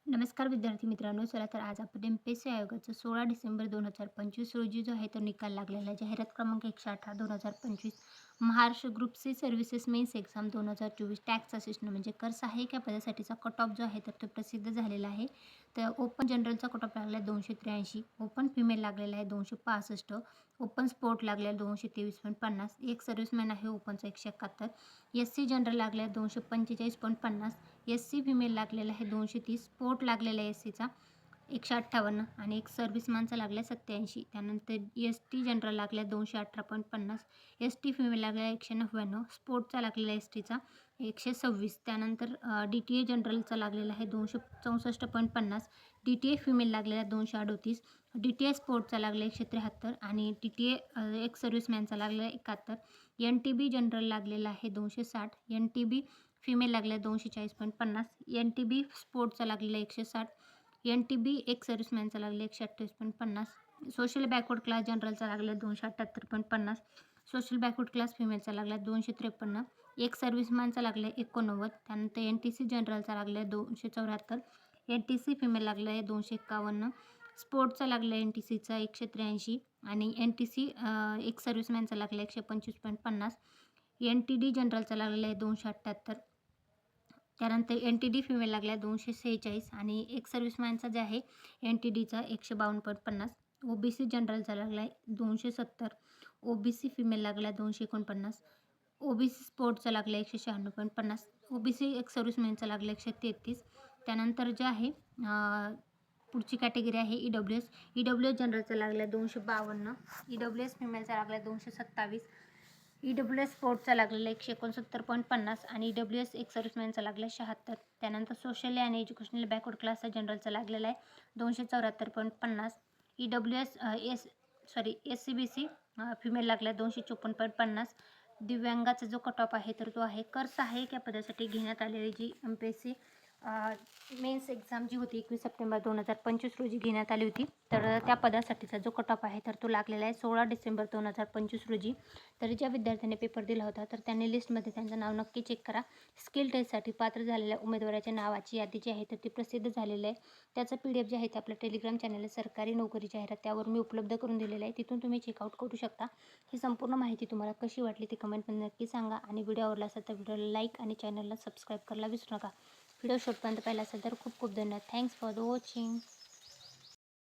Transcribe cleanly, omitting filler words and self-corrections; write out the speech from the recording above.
नमस्कार विद्यार्थी मित्रांनो. चला तर आज आपण एम-पी-एस-सी आयोगाचा 16 डिसेंबर 2025 रोजी जो आहे तो निकाल लागलेला आहे. जाहिरात क्रमांक 118 2025 Maharashtra group C services mains exam 2024 tax assistant म्हणजे कर सहाय्यक या पदासाठीचा कट ऑफ जो आहे तर तो प्रसिद्ध झालेला आहे. तर ओपन जनरलचा कट ऑफ लागला आहे 283, ओपन फिमेल लागलेला आहे 265, ओपन स्पोर्ट लागला आहे 223.50, एक सर्व्हिसमॅन आहे ओपनचा 171, एस-सी जनरल लागला आहे 245.50, एस-सी फिमेल लागलेला आहे 230, स्पोर्ट लागलेला आहे एस-सीचा 158 आणि एक सर्व्हिसमॅनचा लागला आहे 87. त्यानंतर एस-टी जनरल लागला आहे 218.50, एस-टी फिमेल लागला आहे 199, स्पोर्टचा लागलेला आहे एस-टीचा 126. त्यानंतर डी-टी-ए जनरलचा लागलेला आहे 264.50, डी-टी-ए फिमेल लागलेला आहे 238, डी-टी-ए स्पोर्टचा लागला आहे 173 आणि डी-टी-ए एक सर्व्हिसमॅनचा लागलेला आहे 71, एन-टी-बी जनरल लागलेला आहे 260, एन-टी-बी फिमेल लागले 240.50, एन-टी-बी स्पोर्टचा लागलेला 160, एन-टी-बी एक सर्व्हिसमॅनचा लागला 128.50, सोशल बॅकवर्ड क्लास जनरलचा लागला 278.50, सोशल बॅकवर्ड क्लास फिमेलचा लागला 253, एक सर्व्हिसमॅनचा लागला 89, त्यानंतर एन-टी-सी जनरलचा लागला 274, एन-टी-सी फिमेल लागला आहे 251, स्पोर्टचा लागला एन-टी-सीचा 183 आणि एन-टी-सी एक सर्व्हिसमॅनचा लागला 125.50, एन-टी-डी जनरलचा लागलेला आहे 278, त्यानंतर एन-टी-डी फिमेल लागला आहे 246 आणि एक सर्व्हिसमॅनचा जे आहे एन-टी-डीचा 152.50, ओ-बी-सी जनरलचा लागला आहे 270, ओ-बी-सी फिमेल लागला आहे 249, ओ-बी-सी स्पोर्टचा लागला आहे 196.50, ओ-बी-सी एक सर्व्हिसमॅनचा लागला 133. त्यानंतर जे आहे पुढची कॅटेगरी आहे ई-डब्ल्यू-एस. ई-डब्ल्यू-एस जनरलचा लागला आहे 252, ई-डब्ल्यू-एस फिमेलचा लागला आहे 227, ई-डब्ल्यू-एस स्पोर्टचा लागलेला 169.50 आणि ई-डब्ल्यू-एस एक सर्व्हिसमॅनचा लागला 76. त्यानंतर सोशल आणि एज्युकेशनल बॅकवर्ड क्लासचा जनरलचा लागलेला आहे 274.50, ई-डब्ल्यू-एस एस-सी-बी-सी फिमेल लागला आहे 254.50. दिव्यांगाचा जो कट ऑफ आहे तर तो आहे कर सहाय्यक या पदासाठी घेण्यात आलेली जी एम-पी-एस-सी मेन्स एक्झाम जी होती 21 सप्टेंबर 2025 रोजी घेण्यात आली होती. तर त्या पदासाठीचा जो कट ऑफ आहे तर तो लागलेला आहे 16 डिसेंबर 2025 रोजी. तर ज्या विद्यार्थ्यांनी पेपर दिला होता तर त्यांनी लिस्टमध्ये त्यांचं नाव नक्की चेक करा. स्किल टेस्टसाठी पात्र झालेल्या उमेदवाराच्या नावाची यादी जी आहे तर ती प्रसिद्ध झालेली आहे. त्याचं PDF जे आहे ते आपल्या टेलिग्राम चॅनल सरकारी नोकरी जाहिरात त्यावर मी उपलब्ध करून दिलेलं आहे. तिथून तुम्ही चेकआउट करू शकता. ही संपूर्ण माहिती तुम्हाला कशी वाटली ती कमेंटमध्ये नक्की सांगा आणि व्हिडिओ आवडला असेल तर व्हिडिओला लाईक आणि चॅनलला सबस्क्राईब करायला विसरू नका. व्हिडिओ शेवटपर्यंत पाहिला असेल तर खूप खूप धन्यवाद. Thanks for the watching.